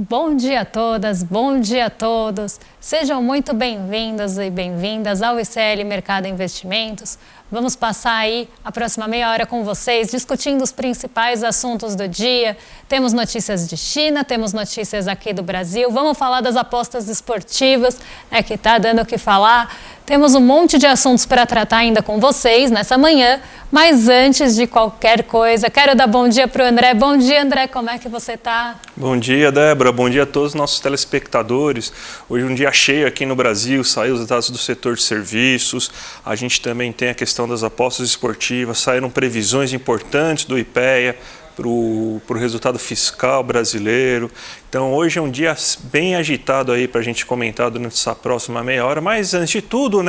Bom dia a todas, bom dia a todos. Sejam muito bem-vindos e bem-vindas ao ICL Mercado Investimentos. Vamos passar aí a próxima meia hora com vocês, discutindo os principais assuntos do dia. Temos notícias de China, temos notícias aqui do Brasil. Vamos falar das apostas esportivas, que está dando o que falar. Temos um monte de assuntos para tratar ainda com vocês nessa manhã. Mas antes de qualquer coisa, quero dar bom dia para o André. Bom dia, André, como é que você está? Bom dia, Débora. Bom dia a todos os nossos telespectadores. Hoje é um dia cheio aqui no Brasil, saiu os dados do setor de serviços. A gente também tem a questão das apostas esportivas, saíram previsões importantes do IPEA para o resultado fiscal brasileiro. Então hoje é um dia bem agitado aí para a gente comentar durante essa próxima meia hora, mas antes de tudo,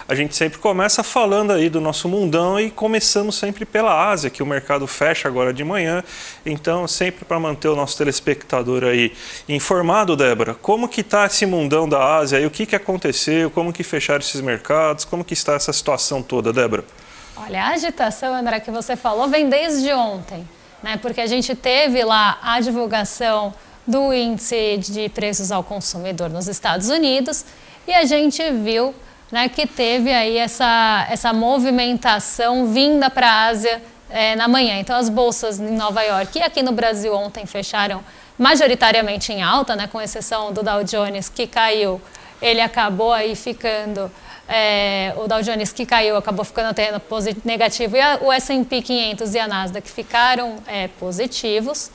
a gente sempre começa falando aí do nosso mundão e começamos sempre pela Ásia, que o mercado fecha agora de manhã. Então sempre para manter o nosso telespectador aí informado, Débora, como que está esse mundão da Ásia aí, o que aconteceu, como que fecharam esses mercados, como que está essa situação toda, Débora? Olha, a agitação, André, que você falou vem desde ontem. Porque a gente teve lá a divulgação do índice de preços ao consumidor nos Estados Unidos e a gente viu que teve aí essa movimentação vinda para a Ásia na manhã. Então as bolsas em Nova York e aqui no Brasil ontem fecharam majoritariamente em alta, com exceção do Dow Jones que caiu, ele acabou aí ficando... o Dow Jones que caiu acabou ficando no terreno negativo e o S&P 500 e a Nasdaq ficaram positivos,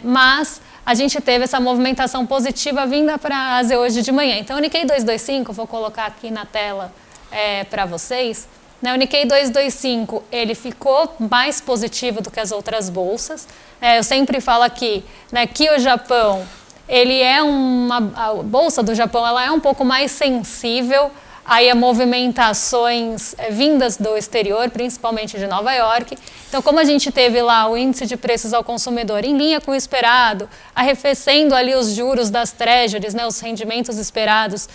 mas a gente teve essa movimentação positiva vinda para a Ásia hoje de manhã. Então o Nikkei 225, vou colocar aqui na tela para vocês, o Nikkei 225 ele ficou mais positivo do que as outras bolsas. Eu sempre falo aqui que o Japão, a bolsa do Japão ela é um pouco mais sensível aí a movimentações vindas do exterior, principalmente de Nova York. Então, como a gente teve lá o índice de preços ao consumidor em linha com o esperado, arrefecendo ali os juros das treasuries, os rendimentos esperados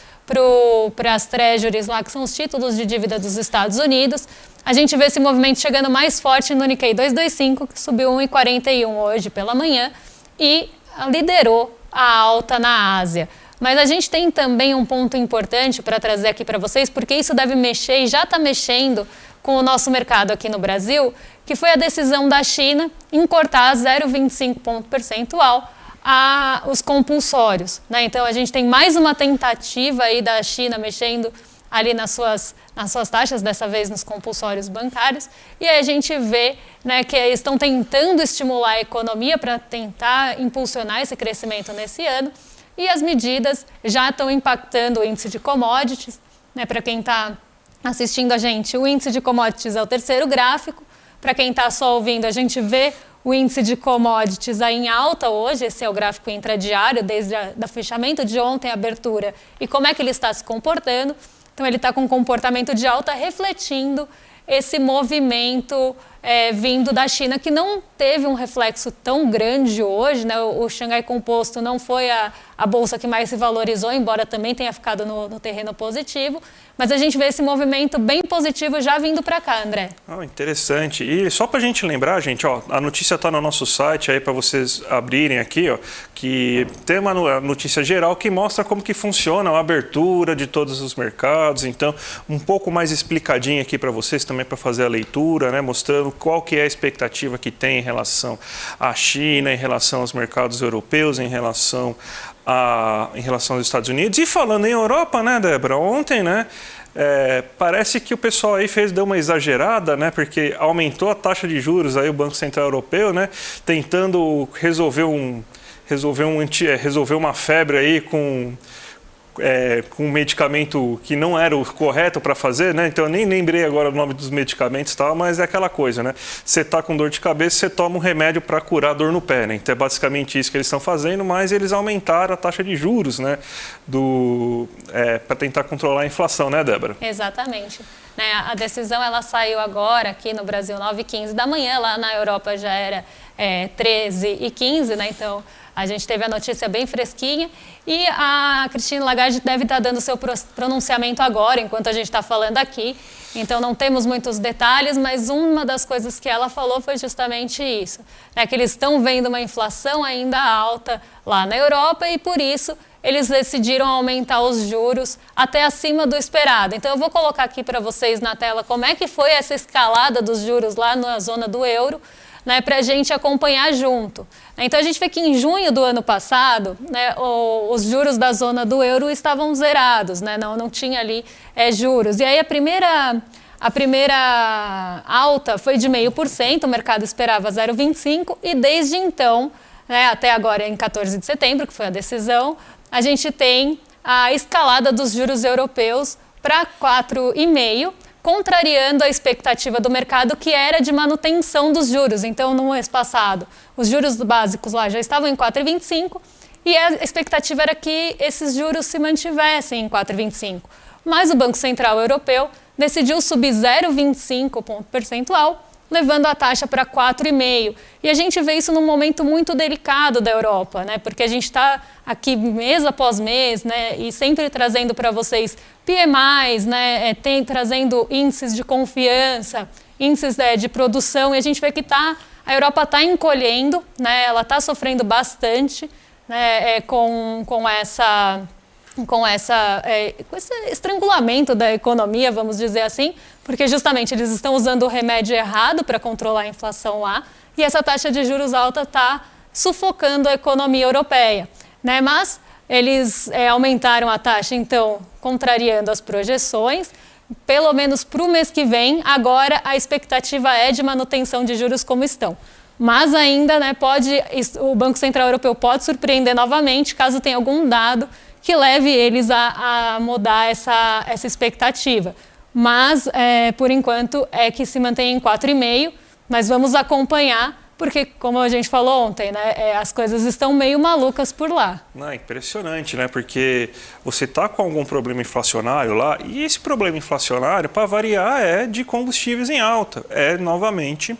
para as treasuries lá, que são os títulos de dívida dos Estados Unidos, a gente vê esse movimento chegando mais forte no Nikkei 225, que subiu 1,41 hoje pela manhã e liderou a alta na Ásia. Mas a gente tem também um ponto importante para trazer aqui para vocês, porque isso deve mexer e já está mexendo com o nosso mercado aqui no Brasil, que foi a decisão da China em cortar 0,25 ponto percentual os compulsórios. Então a gente tem mais uma tentativa aí da China mexendo ali nas suas taxas, dessa vez nos compulsórios bancários, e aí a gente vê que eles estão tentando estimular a economia para tentar impulsionar esse crescimento nesse ano. E as medidas já estão impactando o índice de commodities. Para quem está assistindo a gente, o índice de commodities é o terceiro gráfico. Para quem está só ouvindo, a gente vê o índice de commodities aí em alta hoje. Esse é o gráfico intradiário, desde o fechamento de ontem, a abertura, e como é que ele está se comportando. Então ele está com um comportamento de alta refletindo esse movimento vindo da China, que não teve um reflexo tão grande hoje. O Xangai Composto não foi a bolsa que mais se valorizou, embora também tenha ficado no terreno positivo. Mas a gente vê esse movimento bem positivo já vindo para cá, André. Interessante. E só para a gente lembrar, gente, a notícia está no nosso site aí para vocês abrirem aqui, que tem uma notícia geral que mostra como que funciona a abertura de todos os mercados. Então, um pouco mais explicadinho aqui para vocês também para fazer a leitura, mostrando qual que é a expectativa que tem em relação à China, em relação aos mercados europeus, em relação aos Estados Unidos. E falando em Europa, Débora, ontem, parece que o pessoal aí deu uma exagerada, porque aumentou a taxa de juros, aí o Banco Central Europeu, tentando resolver uma febre aí com um medicamento que não era o correto para fazer, então eu nem lembrei agora o nome dos medicamentos e tal, mas é aquela coisa, você está com dor de cabeça, você toma um remédio para curar a dor no pé, então é basicamente isso que eles estão fazendo, mas eles aumentaram a taxa de juros, para tentar controlar a inflação, Débora? Exatamente. A decisão ela saiu agora aqui no Brasil 9h15 da manhã, lá na Europa já era 13h15, então A gente teve a notícia bem fresquinha e a Christine Lagarde deve estar dando seu pronunciamento agora, enquanto a gente está falando aqui. Então não temos muitos detalhes, mas uma das coisas que ela falou foi justamente isso, né, que eles estão vendo uma inflação ainda alta lá na Europa e por isso eles decidiram aumentar os juros até acima do esperado. Então eu vou colocar aqui para vocês na tela como é que foi essa escalada dos juros lá na zona do euro, né, para a gente acompanhar junto. Então a gente vê que em junho do ano passado, né, os juros da zona do euro estavam zerados, né, não tinha ali juros. E aí a primeira alta foi de 0,5%, o mercado esperava 0,25%, e desde então, né, até agora em 14 de setembro, que foi a decisão, a gente tem a escalada dos juros europeus para 4,5%, contrariando a expectativa do mercado, que era de manutenção dos juros. Então, no mês passado, os juros básicos lá já estavam em 4,25% e a expectativa era que esses juros se mantivessem em 4,25%. Mas o Banco Central Europeu decidiu subir 0,25 ponto percentual, levando a taxa para 4,5%. E a gente vê isso num momento muito delicado da Europa, né? Porque a gente está aqui mês após mês, né? E sempre trazendo para vocês PMIs, né? Trazendo índices de confiança, índices de produção, e a gente vê que a Europa está encolhendo, né? Ela está sofrendo bastante, né? Com esse estrangulamento da economia, vamos dizer assim, porque justamente eles estão usando o remédio errado para controlar a inflação lá, e essa taxa de juros alta está sufocando a economia europeia, né? Mas eles aumentaram a taxa, então, contrariando as projeções, pelo menos para o mês que vem. Agora a expectativa é de manutenção de juros como estão. Mas ainda, né, o Banco Central Europeu pode surpreender novamente, caso tenha algum dado que leve eles a mudar essa expectativa. Mas, por enquanto, é que se mantém em 4,5%, mas vamos acompanhar, porque, como a gente falou ontem, né, as coisas estão meio malucas por lá. Impressionante, né? Porque você está com algum problema inflacionário lá, e esse problema inflacionário, para variar, é de combustíveis em alta. É, novamente,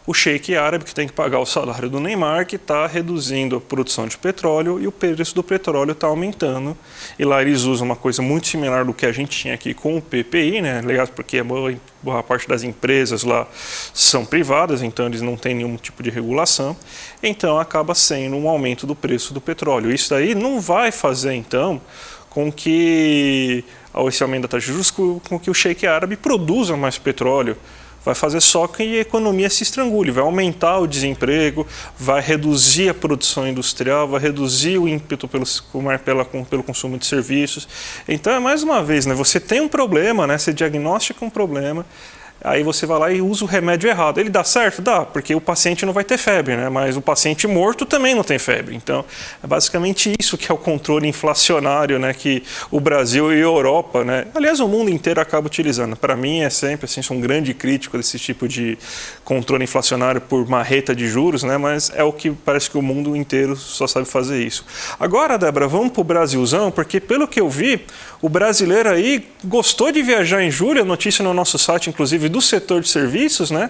o sheik árabe que tem que pagar o salário do Neymar, que está reduzindo a produção de petróleo e o preço do petróleo está aumentando. E lá eles usam uma coisa muito similar do que a gente tinha aqui com o PPI, né? Aliás, porque a boa parte das empresas lá são privadas, então eles não têm nenhum tipo de regulação. Então acaba sendo um aumento do preço do petróleo. Isso daí não vai fazer, então, com que, ao esse aumento da taxa de juros, com que o sheik árabe produza mais petróleo. Vai fazer só que a economia se estrangule, vai aumentar o desemprego, vai reduzir a produção industrial, vai reduzir o ímpeto pelo consumo de serviços. Então, mais uma vez, né, você tem um problema, né, você diagnostica um problema, aí você vai lá e usa o remédio errado. Ele dá certo? Dá, porque o paciente não vai ter febre, né? Mas o paciente morto também não tem febre. Então, é basicamente isso que é o controle inflacionário, né, que o Brasil e a Europa, né, aliás, o mundo inteiro acaba utilizando. Para mim, é sempre assim, sou um grande crítico desse tipo de controle inflacionário por marreta de juros, né, mas é o que parece que o mundo inteiro só sabe fazer isso. Agora, Débora, vamos para o Brasilzão, porque pelo que eu vi, o brasileiro aí gostou de viajar em julho, a notícia no nosso site, inclusive, do setor de serviços, né?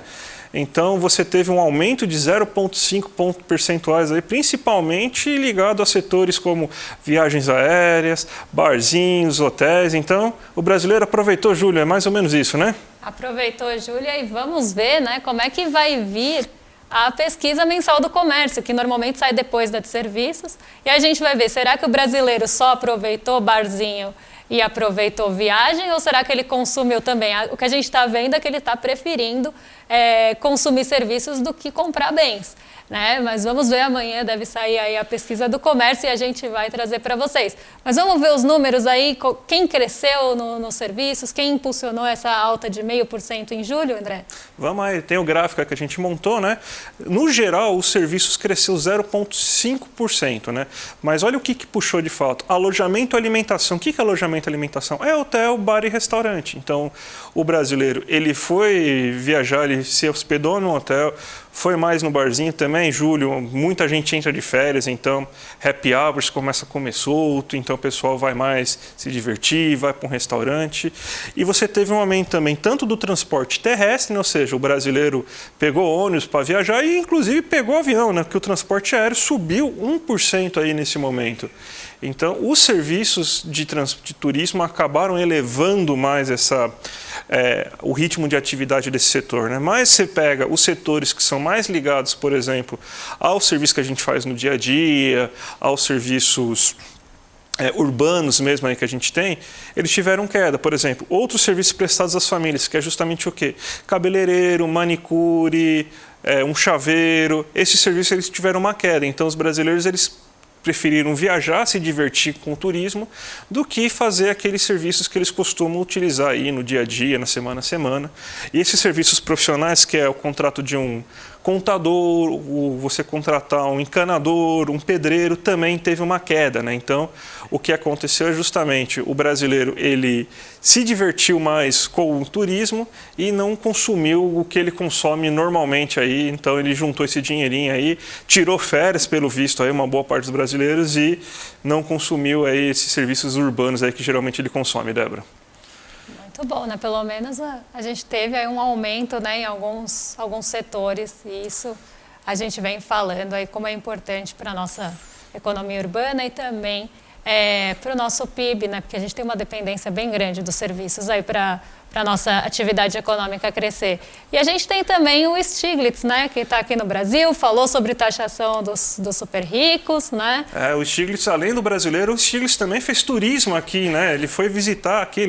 Então você teve um aumento de 0,5 pontos percentuais aí, principalmente ligado a setores como viagens aéreas, barzinhos, hotéis. Então o brasileiro aproveitou julho, é mais ou menos isso, né? Aproveitou julho e vamos ver, né, como é que vai vir a pesquisa mensal do comércio, que normalmente sai depois da de serviços. E a gente vai ver, será que o brasileiro só aproveitou barzinho e aproveitou viagem, ou será que ele consumiu também? O que a gente está vendo é que ele está preferindo consumir serviços do que comprar bens, né? Mas vamos ver, amanhã deve sair aí a pesquisa do comércio e a gente vai trazer para vocês. Mas vamos ver os números aí, quem cresceu nos serviços, quem impulsionou essa alta de 0,5% em julho, André? Vamos aí, tem o gráfico que a gente montou, né? No geral, os serviços cresceu 0,5%, né? Mas olha o que puxou de fato. Alojamento e alimentação. O que é alojamento e alimentação? É hotel, bar e restaurante. Então, o brasileiro, ele foi viajar, ele se hospedou num hotel, Foi mais no barzinho também, julho, muita gente entra de férias, então happy hours começa a comer solto, então o pessoal vai mais se divertir, vai para um restaurante. E você teve um aumento também tanto do transporte terrestre, né, ou seja, o brasileiro pegou ônibus para viajar e inclusive pegou avião, né, porque o transporte aéreo subiu 1% aí nesse momento. Então, os serviços de turismo acabaram elevando mais o ritmo de atividade desse setor, né? Mas você pega os setores que são mais ligados, por exemplo, aos serviços que a gente faz no dia a dia, aos serviços urbanos mesmo aí que a gente tem, eles tiveram queda. Por exemplo, outros serviços prestados às famílias, que é justamente o quê? Cabeleireiro, manicure, um chaveiro, esses serviços eles tiveram uma queda. Então, os brasileiros eles preferiram viajar, se divertir com o turismo, do que fazer aqueles serviços que eles costumam utilizar aí no dia a dia, na semana a semana. E esses serviços profissionais, que é o contrato de um contador, você contratar um encanador, um pedreiro, também teve uma queda, né? Então, o que aconteceu é justamente o brasileiro, ele se divertiu mais com o turismo e não consumiu o que ele consome normalmente aí, então ele juntou esse dinheirinho aí, tirou férias pelo visto aí, uma boa parte dos brasileiros, e não consumiu aí esses serviços urbanos aí que geralmente ele consome, Débora. Muito bom, né? Pelo menos a gente teve aí um aumento, né, em alguns setores, e isso a gente vem falando aí como é importante para a nossa economia urbana e também para o nosso PIB, né? Porque a gente tem uma dependência bem grande dos serviços aí para a nossa atividade econômica crescer. E a gente tem também o Stiglitz, né, que está aqui no Brasil, falou sobre taxação dos super ricos, né? O Stiglitz, além do brasileiro, o Stiglitz também fez turismo aqui, né? Ele foi visitar aqui,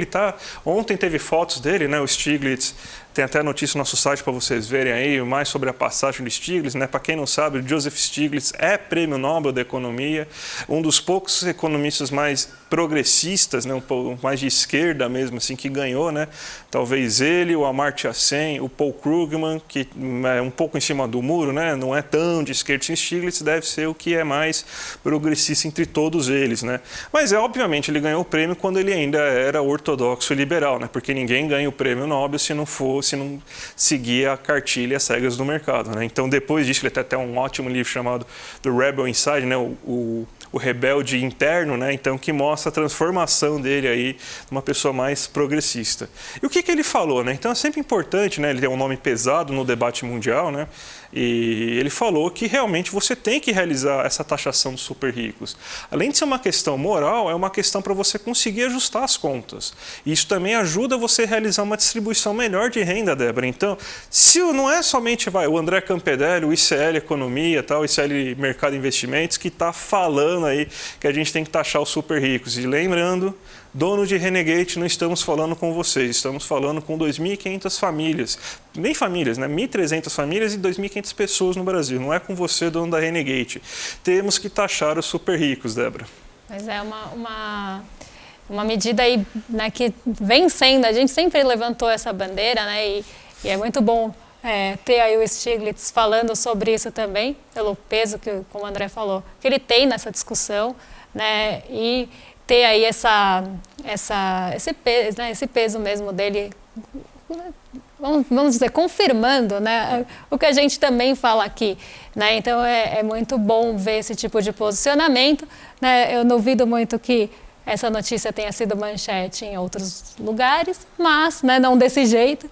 ontem teve fotos dele, né, o Stiglitz. Tem até notícia no nosso site para vocês verem aí mais sobre a passagem do Stiglitz, né? Para quem não sabe, o Joseph Stiglitz é prêmio Nobel da Economia, um dos poucos economistas mais progressistas, né? Mais de esquerda mesmo, assim, que ganhou, né? Talvez ele, o Amartya Sen, o Paul Krugman, que é um pouco em cima do muro, né? Não é tão de esquerda. O Stiglitz deve ser o que é mais progressista entre todos eles, né? Mas obviamente ele ganhou o prêmio quando ele ainda era ortodoxo e liberal, né? Porque ninguém ganha o prêmio Nobel se não seguir a cartilha cegas do mercado, né? Então, depois disso, ele tem até um ótimo livro chamado The Rebel Inside, né? O rebelde interno, né? Então, que mostra a transformação dele aí numa pessoa mais progressista. E o que ele falou, né? Então, é sempre importante, né? Ele tem um nome pesado no debate mundial, né? E ele falou que realmente você tem que realizar essa taxação dos super ricos. Além de ser uma questão moral, é uma questão para você conseguir ajustar as contas. E isso também ajuda você a realizar uma distribuição melhor de renda, Débora. Então, se não é somente o André Campedelli, o ICL Economia, o ICL Mercado e Investimentos, que está falando aí que a gente tem que taxar os super ricos. E lembrando, dono de Renegade, não estamos falando com vocês, estamos falando com 2.500 famílias, nem famílias, né? 1.300 famílias e 2.500 pessoas no Brasil, não é com você, dono da Renegade. Temos que taxar os super ricos, Débora. Mas é uma medida aí, né, que vem sendo, a gente sempre levantou essa bandeira, né, e é muito bom ter aí o Stiglitz falando sobre isso também, pelo peso que, como o André falou, que ele tem nessa discussão, né, e ter aí esse peso mesmo dele, vamos dizer, confirmando, né, o que a gente também fala aqui, né? Então é muito bom ver esse tipo de posicionamento, né? Eu duvido muito que essa notícia tenha sido manchete em outros lugares, mas, né, não desse jeito,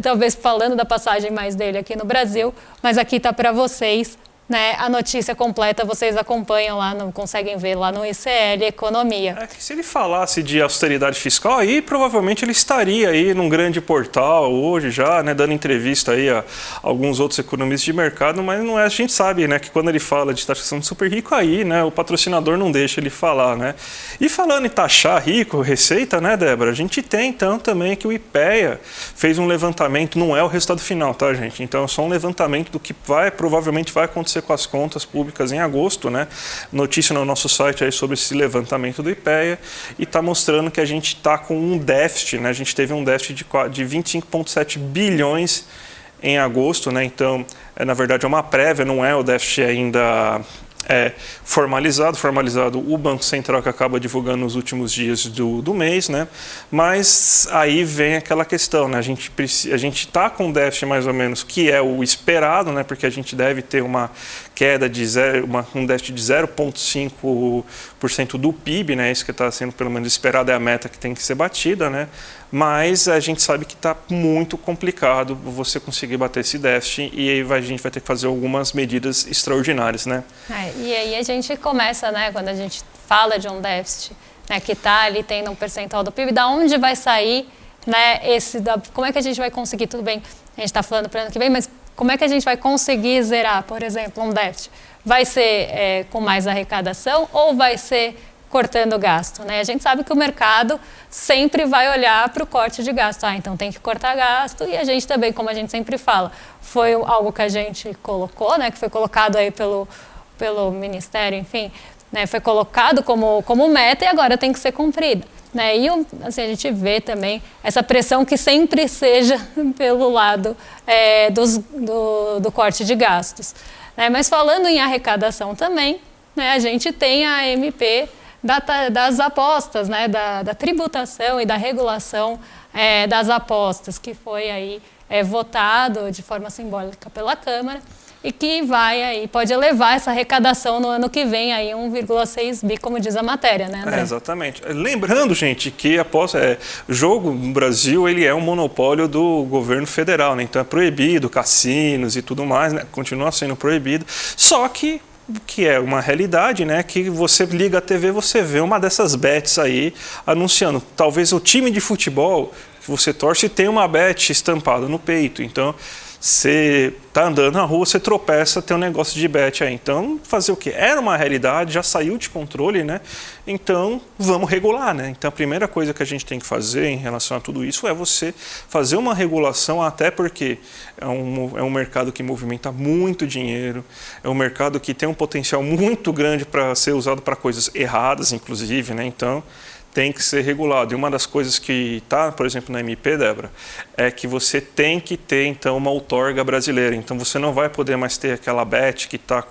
talvez falando da passagem mais dele aqui no Brasil, mas aqui está para vocês, né, a notícia completa, vocês acompanham lá, conseguem ver lá no ICL Economia. Se ele falasse de austeridade fiscal, aí provavelmente ele estaria aí num grande portal hoje já, né, dando entrevista aí a alguns outros economistas de mercado, mas não é, a gente sabe, né, que quando ele fala de taxação de super rico, aí, né, o patrocinador não deixa ele falar, né. E falando em taxar rico, receita, né, Débora, a gente tem então também que o IPEA fez um levantamento, não é o resultado final, tá, gente? Então é só um levantamento do que provavelmente vai acontecer com as contas públicas em agosto, né? Notícia no nosso site aí sobre esse levantamento do IPEA e está mostrando que a gente está com um déficit, né? A gente teve um déficit de 25,7 bilhões em agosto, né? Então, na verdade, é uma prévia, não é o déficit ainda formalizado o Banco Central que acaba divulgando nos últimos dias do mês, né? Mas aí vem aquela questão, né? A gente está com um déficit mais ou menos que é o esperado, né? Porque a gente deve ter uma queda de um déficit de 0,5% do PIB, né? Isso que está sendo pelo menos esperado, é a meta que tem que ser batida, né? Mas a gente sabe que está muito complicado você conseguir bater esse déficit e aí a gente vai ter que fazer algumas medidas extraordinárias, né? E aí a gente começa, né, quando a gente fala de um déficit, né, que está ali tendo um percentual do PIB, da onde vai sair, né, como é que a gente vai conseguir, tudo bem, a gente está falando para o ano que vem, mas como é que a gente vai conseguir zerar, por exemplo, um déficit? Vai ser com mais arrecadação ou vai ser cortando gasto, né? A gente sabe que o mercado sempre vai olhar para o corte de gasto. Então tem que cortar gasto e a gente também, como a gente sempre fala, foi algo que a gente colocou, né? Que foi colocado aí pelo Ministério, enfim, né? Foi colocado como meta e agora tem que ser cumprida. Né? E assim, a gente vê também essa pressão que sempre seja pelo lado do corte de gastos. Né? Mas falando em arrecadação também, né? A gente tem a MP das apostas, né, da tributação e da regulação das apostas, que foi aí votado de forma simbólica pela Câmara e que pode elevar essa arrecadação no ano que vem aí 1,6 bi, como diz a matéria, né, André? Exatamente. Lembrando, gente, que jogo no Brasil ele é um monopólio do governo federal, né? Então é proibido, cassinos e tudo mais, né? Continua sendo proibido, só que é uma realidade, né? Que você liga a TV, você vê uma dessas bets aí anunciando. Talvez o time de futebol que você torce tenha uma bet estampada no peito. Então, você está andando na rua, você tropeça, tem um negócio de bet aí. Então, fazer o quê? Era uma realidade, já saiu de controle, né? Então, vamos regular, né? Então, a primeira coisa que a gente tem que fazer em relação a tudo isso é você fazer uma regulação, até porque é um mercado que movimenta muito dinheiro, é um mercado que tem um potencial muito grande para ser usado para coisas erradas, inclusive, né? Então, tem que ser regulado. E uma das coisas que está, por exemplo, na MP, Débora, é que você tem que ter, então, uma outorga brasileira. Então, você não vai poder mais ter aquela bet que está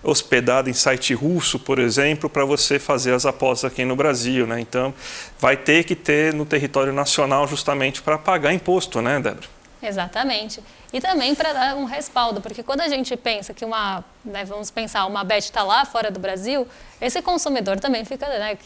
hospedada em site russo, por exemplo, para você fazer as apostas aqui no Brasil, né? Então, vai ter que ter no território nacional justamente para pagar imposto, né, Débora? Exatamente. E também para dar um respaldo, porque quando a gente pensa que vamos pensar, uma bet está lá fora do Brasil, esse consumidor também fica, né,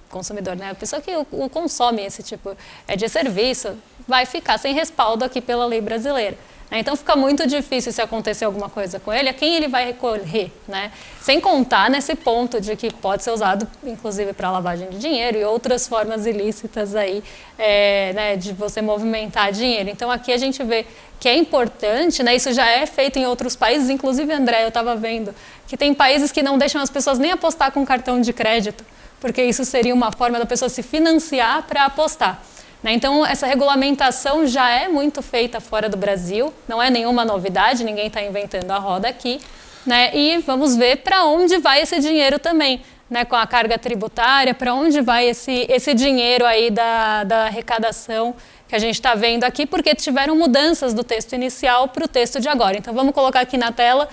consumidor, né, a pessoa que consome esse tipo de serviço, vai ficar sem respaldo aqui pela lei brasileira. Então fica muito difícil se acontecer alguma coisa com ele, a quem ele vai recorrer, né? Sem contar nesse ponto de que pode ser usado, inclusive, para lavagem de dinheiro e outras formas ilícitas aí, né, de você movimentar dinheiro. Então aqui a gente vê que é importante, né? Isso já é feito em outros países, inclusive, André, eu estava vendo que tem países que não deixam as pessoas nem apostar com cartão de crédito, porque isso seria uma forma da pessoa se financiar para apostar. Então, essa regulamentação já é muito feita fora do Brasil, não é nenhuma novidade, ninguém está inventando a roda aqui, né? E vamos ver para onde vai esse dinheiro também, né? Com a carga tributária, para onde vai esse dinheiro aí da arrecadação que a gente está vendo aqui, porque tiveram mudanças do texto inicial para o texto de agora. Então, vamos colocar aqui na tela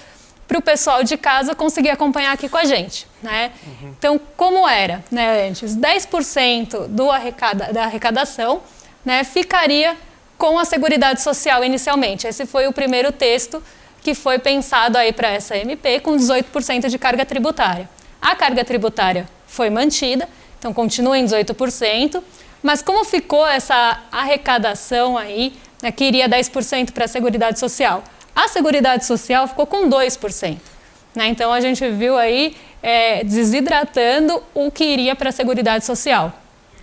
para o pessoal de casa conseguir acompanhar aqui com a gente, né? Então, como era, né, antes? 10% da arrecadação, né, ficaria com a Seguridade Social inicialmente. Esse foi o primeiro texto que foi pensado aí para essa MP, com 18% de carga tributária. A carga tributária foi mantida, então continua em 18%, mas como ficou essa arrecadação aí, né, que iria 10% para a Seguridade Social? A Seguridade Social ficou com 2%. Né? Então, a gente viu aí desidratando o que iria para a Seguridade Social.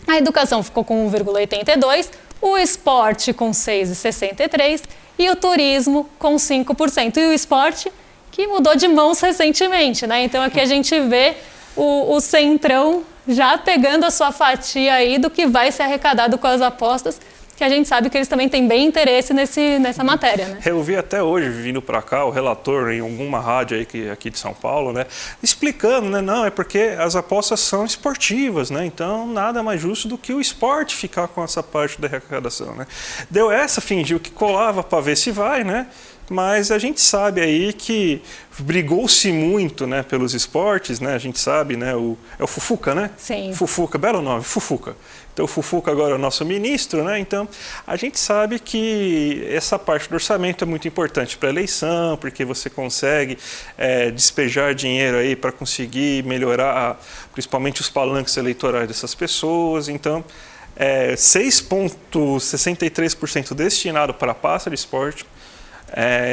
A educação ficou com 1,82%, o esporte com 6,63% e o turismo com 5%. E o esporte que mudou de mãos recentemente. Né? Então, aqui a gente vê o Centrão já pegando a sua fatia aí do que vai ser arrecadado com as apostas, que a gente sabe que eles também têm bem interesse nessa matéria, né? Eu vi até hoje, vindo para cá, o relator em alguma rádio aqui de São Paulo, né, explicando, né, não, é porque as apostas são esportivas, né, então nada mais justo do que o esporte ficar com essa parte da arrecadação, né. Deu essa, fingiu que colava para ver se vai, né, mas a gente sabe aí que brigou-se muito, né, pelos esportes, né, a gente sabe, né, é o Fufuca, né? Sim. Fufuca, belo nome, Fufuca. Então o Fufuca agora é o nosso ministro, né? Então a gente sabe que essa parte do orçamento é muito importante para a eleição, porque você consegue despejar dinheiro aí para conseguir melhorar principalmente os palanques eleitorais dessas pessoas. Então 6,63% destinado para a pasta de esporte.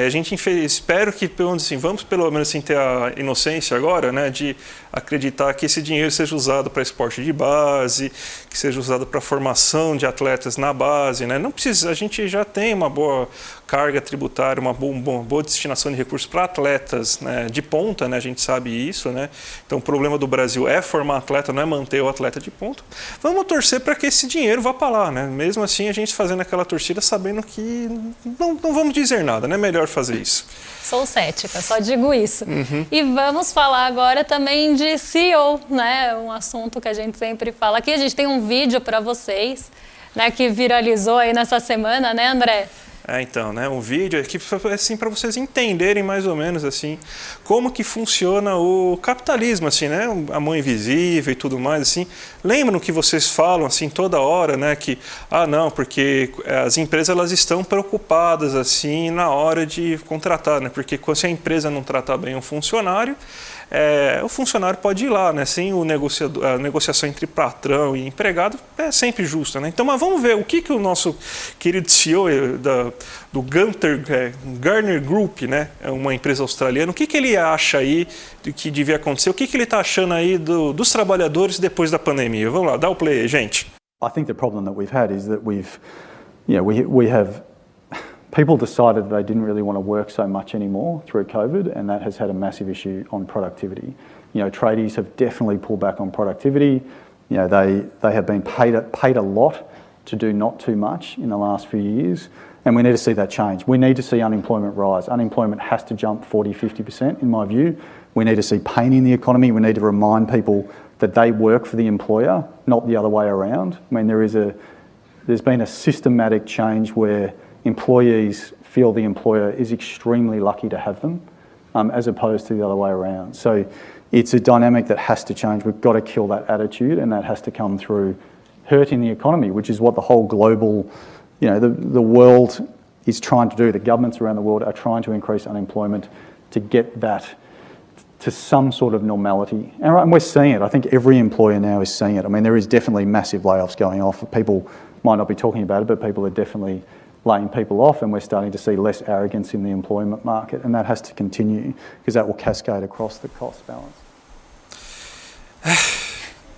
A gente espero que, vamos pelo menos assim, ter a inocência agora, né, de acreditar que esse dinheiro seja usado para esporte de base, que seja usado para formação de atletas na base, né? Não precisa, a gente já tem uma boa carga tributária, uma boa destinação de recursos para atletas, né, de ponta, né? A gente sabe isso, né? Então o problema do Brasil é formar atleta, não é manter o atleta de ponta. Vamos torcer para que esse dinheiro vá para lá, né? Mesmo assim a gente fazendo aquela torcida sabendo que não vamos dizer nada, né? É melhor fazer isso. Sou cética, só digo isso. E vamos falar agora também de CEO, né? Um assunto que a gente sempre fala aqui. A gente tem um vídeo para vocês, né, que viralizou aí nessa semana, né, André? Então, né, um vídeo aqui assim, para vocês entenderem mais ou menos assim como que funciona o capitalismo, assim, né, a mão invisível e tudo mais, assim. Lembram que vocês falam assim toda hora, né, que não, porque as empresas elas estão preocupadas assim na hora de contratar, né, porque se a empresa não tratar bem um funcionário, o funcionário pode ir lá, né? Sem a negociação entre patrão e empregado é sempre justa, né? Então, mas vamos ver o que o nosso querido CEO do Gartner Group, né? É uma empresa australiana, o que ele acha aí do que devia acontecer? O que ele está achando aí dos trabalhadores depois da pandemia? Vamos lá, dá o play aí, gente. I think the problem that we've had is that we have people decided that they didn't really want to work so much anymore through COVID, and that has had a massive issue on productivity. Tradies have definitely pulled back on productivity. They have been paid a lot to do not too much in the last few years, and we need to see that change. We need to see unemployment rise. Unemployment has to jump 40-50% in my view. We need to see pain in the economy. We need to remind people that they work for the employer, not the other way around. I mean, there's been a systematic change where employees feel the employer is extremely lucky to have them, as opposed to the other way around. So it's a dynamic that has to change. We've got to kill that attitude, and that has to come through hurting the economy, which is what the whole global, the world is trying to do. The governments around the world are trying to increase unemployment to get that to some sort of normality. And we're seeing it. I think every employer now is seeing it. I mean, there is definitely massive layoffs going off. People might not be talking about it, but people are definitely laying people off, and we're starting to see less arrogance in the employment market, and that has to continue because that will cascade across the cost balance.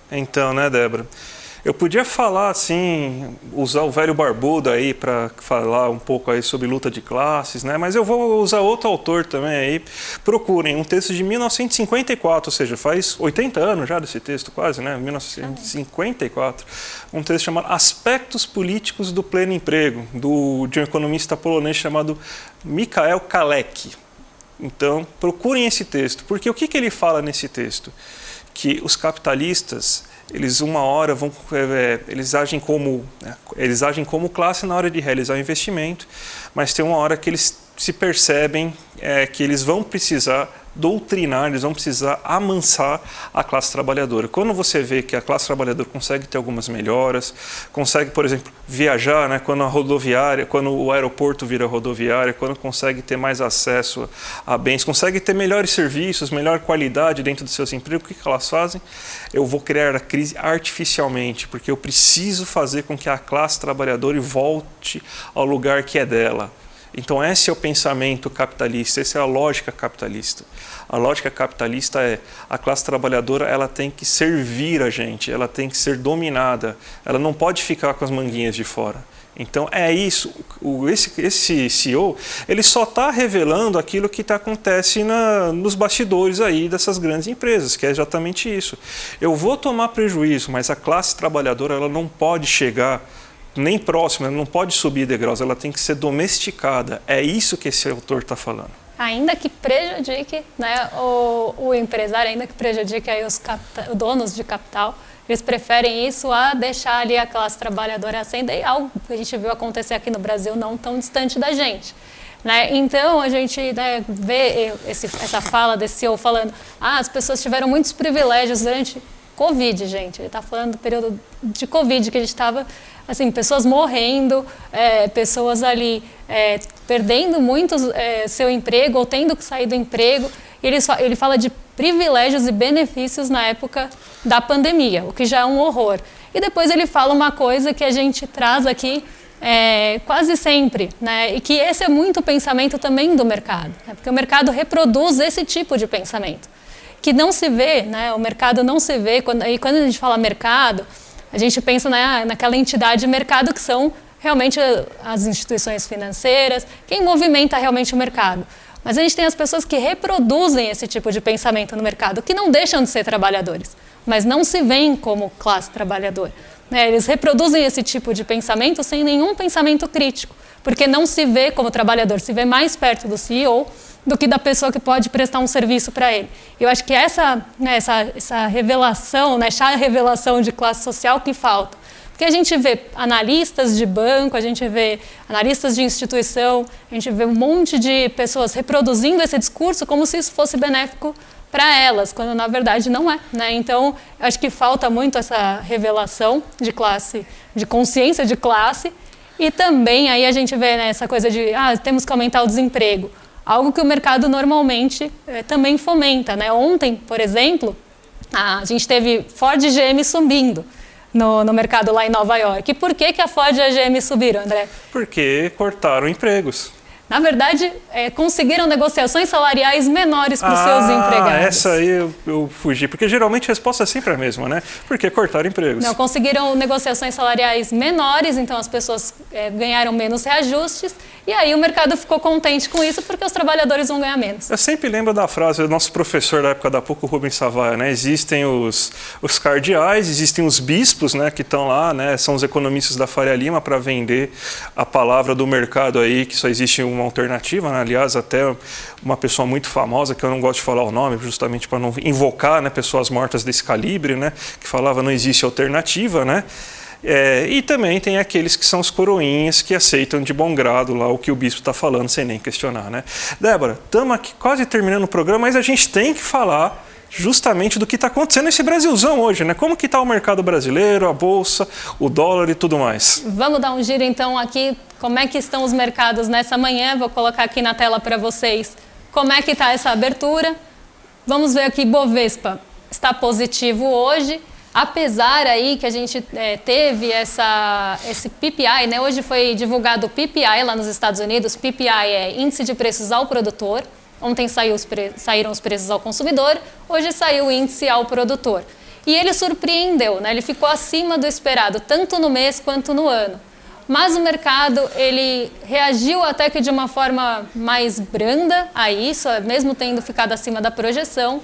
Então, né, Débora? Eu podia falar assim, usar o velho barbudo aí para falar um pouco aí sobre luta de classes, né? Mas eu vou usar outro autor também aí. Procurem um texto de 1954, ou seja, faz 80 anos já desse texto quase, né? 1954. Um texto chamado Aspectos Políticos do Pleno Emprego, de um economista polonês chamado Michael Kalecki. Então, procurem esse texto, porque o que ele fala nesse texto? Que os capitalistas eles uma hora eles agem como classe na hora de realizar o investimento, mas tem uma hora que eles se percebem que eles vão precisar doutrinar, eles vão precisar amansar a classe trabalhadora. Quando você vê que a classe trabalhadora consegue ter algumas melhoras, consegue, por exemplo, viajar, né, quando o aeroporto vira rodoviária, quando consegue ter mais acesso a bens, consegue ter melhores serviços, melhor qualidade dentro dos seus empregos, o que elas fazem? Eu vou criar a crise artificialmente, porque eu preciso fazer com que a classe trabalhadora volte ao lugar que é dela. Então esse é o pensamento capitalista, essa é a lógica capitalista. A lógica capitalista é a classe trabalhadora, ela tem que servir a gente, ela tem que ser dominada, ela não pode ficar com as manguinhas de fora. Então é isso, esse CEO, ele só está revelando aquilo que acontece nos bastidores aí dessas grandes empresas, que é exatamente isso. Eu vou tomar prejuízo, mas a classe trabalhadora ela não pode chegar nem próxima, ela não pode subir degraus, ela tem que ser domesticada. É isso que esse autor está falando. Ainda que prejudique, né, o empresário, ainda que prejudique aí os donos de capital, eles preferem isso a deixar ali a classe trabalhadora ascender, algo que a gente viu acontecer aqui no Brasil não tão distante da gente. Né? Então, a gente, né, vê essa fala desse CEO falando as pessoas tiveram muitos privilégios durante Covid, gente. Ele está falando do período de Covid, que a gente estava, assim, pessoas morrendo, pessoas ali perdendo muito seu emprego ou tendo que sair do emprego. Ele fala de privilégios e benefícios na época da pandemia, o que já é um horror. E depois ele fala uma coisa que a gente traz aqui quase sempre, né? E que esse é muito o pensamento também do mercado, né? Porque o mercado reproduz esse tipo de pensamento, que não se vê, né? O mercado não se vê, e quando a gente fala mercado, a gente pensa, né, naquela entidade de mercado que são realmente as instituições financeiras, quem movimenta realmente o mercado. Mas a gente tem as pessoas que reproduzem esse tipo de pensamento no mercado, que não deixam de ser trabalhadores, mas não se veem como classe trabalhadora. Eles reproduzem esse tipo de pensamento sem nenhum pensamento crítico, porque não se vê como trabalhador, se vê mais perto do CEO do que da pessoa que pode prestar um serviço para ele. Eu acho que essa revelação, essa revelação de classe social que falta. Porque a gente vê analistas de banco, a gente vê analistas de instituição, a gente vê um monte de pessoas reproduzindo esse discurso como se isso fosse benéfico para elas, quando na verdade não é, né? Então, eu acho que falta muito essa revelação de classe, de consciência de classe, e também aí a gente vê, né, essa coisa de temos que aumentar o desemprego, algo que o mercado normalmente também fomenta, né? Ontem, por exemplo, a gente teve Ford e GM subindo no mercado lá em Nova York. E por que a Ford e a GM subiram, André? Porque cortaram empregos. Na verdade, conseguiram negociações salariais menores para os seus empregados. Essa aí eu fugi, porque geralmente a resposta é sempre a mesma, né? Porque cortaram empregos. Não, conseguiram negociações salariais menores, então as pessoas ganharam menos reajustes, e aí o mercado ficou contente com isso, porque os trabalhadores vão ganhar menos. Eu sempre lembro da frase do nosso professor da época da PUC, o Rubens Savaia, né? Existem os cardeais, existem os bispos, né, que estão lá, né? São os economistas da Faria Lima para vender a palavra do mercado aí, que só existe uma alternativa, né? Aliás, até uma pessoa muito famosa, que eu não gosto de falar o nome, justamente para não invocar, né, pessoas mortas desse calibre, né, que falava não existe alternativa, né? E também tem aqueles que são os coroinhas que aceitam de bom grado lá o que o bispo está falando, sem nem questionar, né? Débora, estamos aqui quase terminando o programa, mas a gente tem que falar justamente do que está acontecendo nesse Brasilzão hoje, né? Como que está o mercado brasileiro, a bolsa, o dólar e tudo mais? Vamos dar um giro então aqui, como é que estão os mercados nessa manhã, vou colocar aqui na tela para vocês como é que está essa abertura. Vamos ver aqui, Bovespa está positivo hoje, apesar aí que a gente teve esse PPI, né? Hoje foi divulgado o PPI lá nos Estados Unidos. PPI é Índice de Preços ao Produtor. Ontem saíram os preços ao consumidor, hoje saiu o índice ao produtor. E ele surpreendeu, né? Ele ficou acima do esperado, tanto no mês quanto no ano. Mas o mercado, ele reagiu até que de uma forma mais branda a isso, mesmo tendo ficado acima da projeção,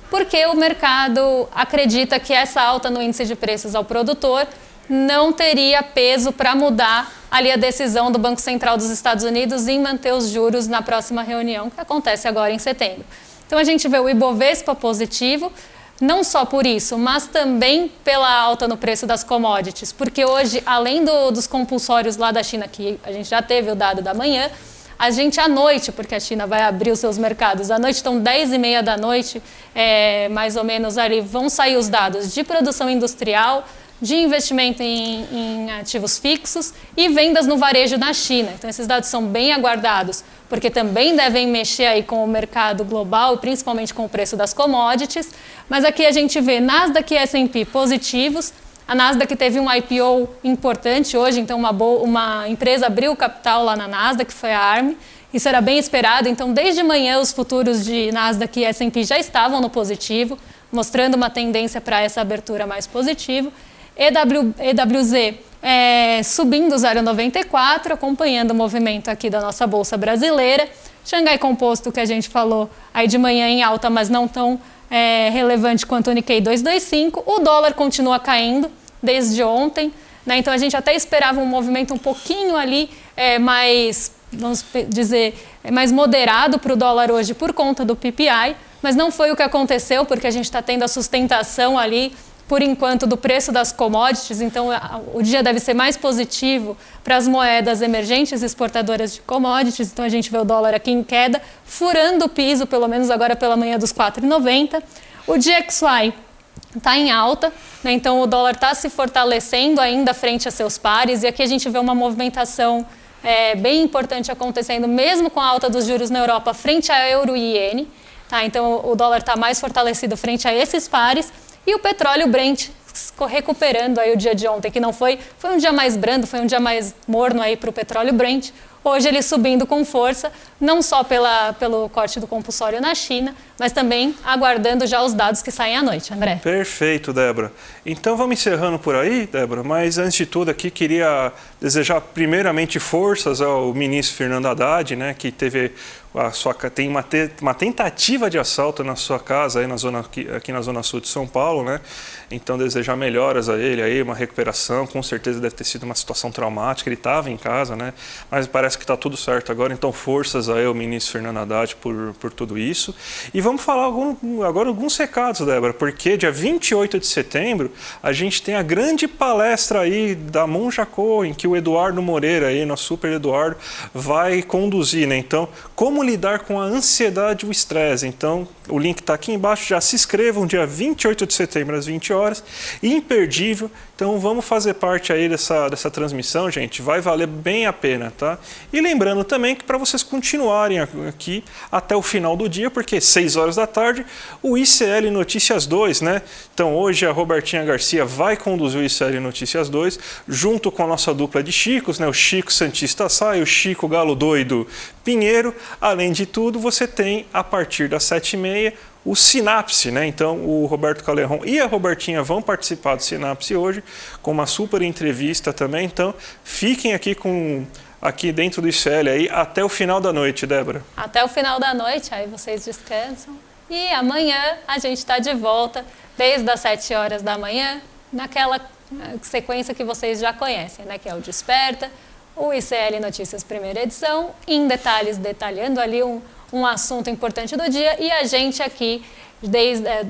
porque o mercado acredita que essa alta no índice de preços ao produtor não teria peso para mudar ali a decisão do Banco Central dos Estados Unidos em manter os juros na próxima reunião, que acontece agora em setembro. Então a gente vê o Ibovespa positivo, não só por isso, mas também pela alta no preço das commodities, porque hoje, além dos compulsórios lá da China, que a gente já teve o dado da manhã, a gente à noite, porque a China vai abrir os seus mercados, à noite, então 10h30 da noite, mais ou menos ali, vão sair os dados de produção industrial, de investimento em ativos fixos e vendas no varejo na China. Então esses dados são bem aguardados, porque também devem mexer aí com o mercado global, principalmente com o preço das commodities. Mas aqui a gente vê Nasdaq e S&P positivos. A Nasdaq teve um IPO importante hoje, então uma empresa abriu capital lá na Nasdaq, que foi a ARM. Isso era bem esperado, então desde manhã os futuros de Nasdaq e S&P já estavam no positivo, mostrando uma tendência para essa abertura mais positiva. EWZ subindo 0,94, acompanhando o movimento aqui da nossa Bolsa Brasileira. Xangai Composto, que a gente falou aí de manhã em alta, mas não tão relevante quanto o Nikkei 225. O dólar continua caindo desde ontem, né? Então a gente até esperava um movimento um pouquinho ali mais, vamos dizer, mais moderado para o dólar hoje por conta do PPI, mas não foi o que aconteceu, porque a gente está tendo a sustentação ali por enquanto, do preço das commodities, então o dia deve ser mais positivo para as moedas emergentes exportadoras de commodities, então a gente vê o dólar aqui em queda, furando o piso, pelo menos agora pela manhã, dos 4,90. O DXY está em alta, né? Então o dólar está se fortalecendo ainda frente a seus pares, e aqui a gente vê uma movimentação bem importante acontecendo, mesmo com a alta dos juros na Europa, frente a euro e iene. Tá? Então o dólar está mais fortalecido frente a esses pares, e o petróleo Brent recuperando aí o dia de ontem, que não foi um dia mais brando, foi um dia mais morno aí para o petróleo Brent. Hoje ele subindo com força, não só pelo corte do compulsório na China, mas também aguardando já os dados que saem à noite, André. Perfeito, Débora. Então vamos encerrando por aí, Débora, mas antes de tudo aqui queria desejar primeiramente forças ao ministro Fernando Haddad, né, que tem uma tentativa de assalto na sua casa aí aqui na Zona Sul de São Paulo, né? Então desejar melhoras a ele aí, uma recuperação, com certeza deve ter sido uma situação traumática, ele estava em casa, né? Mas parece que está tudo certo agora, então forças aí ao ministro Fernando Haddad por tudo isso. E vamos falar agora alguns recados, Débora, porque dia 28 de setembro a gente tem a grande palestra aí da Monja Cohen, que o Eduardo Moreira aí, nosso super Eduardo, vai conduzir, né? Então, como lidar com a ansiedade e o estresse. Então, o link está aqui embaixo, já se inscrevam, dia 28 de setembro às 20 horas, imperdível. Então, vamos fazer parte aí dessa transmissão, gente, vai valer bem a pena, tá? E lembrando também que para vocês continuarem aqui até o final do dia, porque 6 horas da tarde, o ICL Notícias 2, né? Então, hoje a Robertinha Garcia vai conduzir o ICL Notícias 2, junto com a nossa dupla de Chicos, né? O Chico Santista Sá e o Chico Galo Doido Pinheiro. Além de tudo, você tem, a partir das 7h30, o Sinapse, né? Então, o Roberto Calerron e a Robertinha vão participar do Sinapse hoje, com uma super entrevista também. Então, fiquem aqui dentro do ICL aí até o final da noite, Débora. Até o final da noite, aí vocês descansam. E amanhã a gente está de volta, desde as 7 horas da manhã, naquela sequência que vocês já conhecem, né? Que é o Desperta, o ICL Notícias primeira edição, em detalhes, detalhando ali um assunto importante do dia, e a gente aqui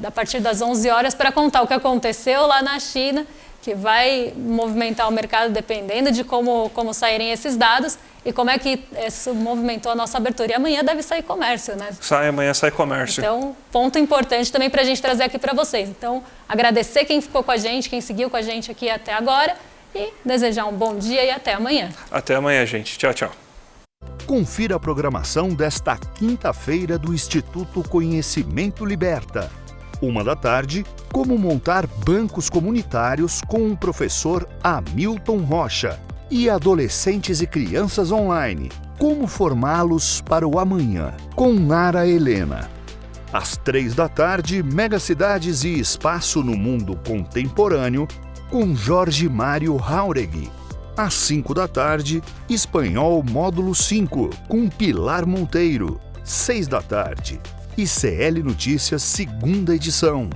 a partir das 11 horas para contar o que aconteceu lá na China, que vai movimentar o mercado dependendo de como saírem esses dados e como é que isso movimentou a nossa abertura. E amanhã deve sair comércio, né? Amanhã sai comércio. Então, ponto importante também para a gente trazer aqui para vocês. Então, agradecer quem ficou com a gente, quem seguiu com a gente aqui até agora e desejar um bom dia e até amanhã. Até amanhã, gente. Tchau, tchau. Confira a programação desta quinta-feira do Instituto Conhecimento Liberta. 13h, como montar bancos comunitários com o professor Hamilton Rocha. E adolescentes e crianças online, como formá-los para o amanhã, com Nara Helena. Às 15h, Megacidades e Espaço no Mundo Contemporâneo, com Jorge Mário Jauregui. Às 17h, Espanhol Módulo 5, com Pilar Monteiro. 18h, ICL Notícias, segunda edição.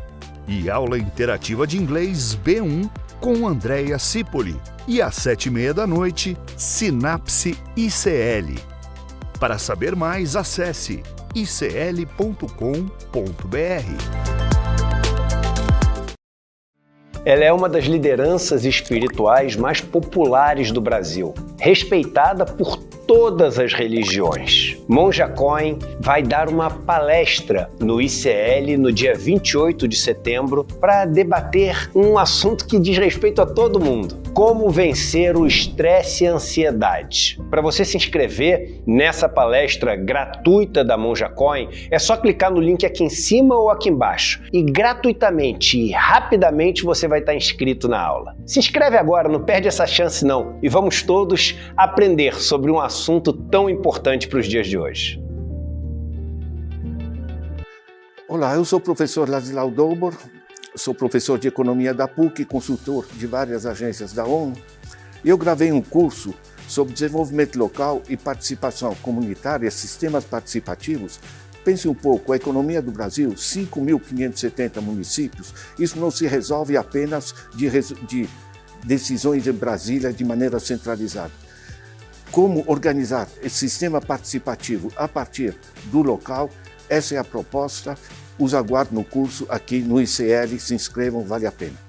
E aula interativa de inglês B1 com Andréia Cipoli. E às 19h, Sinapse ICL. Para saber mais, acesse icl.com.br. Ela é uma das lideranças espirituais mais populares do Brasil, respeitada por todas as religiões. Monja Cohen vai dar uma palestra no ICL no dia 28 de setembro para debater um assunto que diz respeito a todo mundo: como vencer o estresse e a ansiedade. Para você se inscrever nessa palestra gratuita da Monja Cohen, é só clicar no link aqui em cima ou aqui embaixo e gratuitamente e rapidamente você vai estar inscrito na aula. Se inscreve agora, não perde essa chance não, e vamos todos aprender sobre um assunto tão importante para os dias de hoje. Olá, eu sou o professor Ladislau Dobor, sou professor de Economia da PUC e consultor de várias agências da ONU. Eu gravei um curso sobre desenvolvimento local e participação comunitária, sistemas participativos. Pense um pouco, a economia do Brasil, 5.570 municípios, isso não se resolve apenas de decisões em Brasília de maneira centralizada. Como organizar esse sistema participativo a partir do local, essa é a proposta. Os aguardo no curso aqui no ICL, se inscrevam, vale a pena.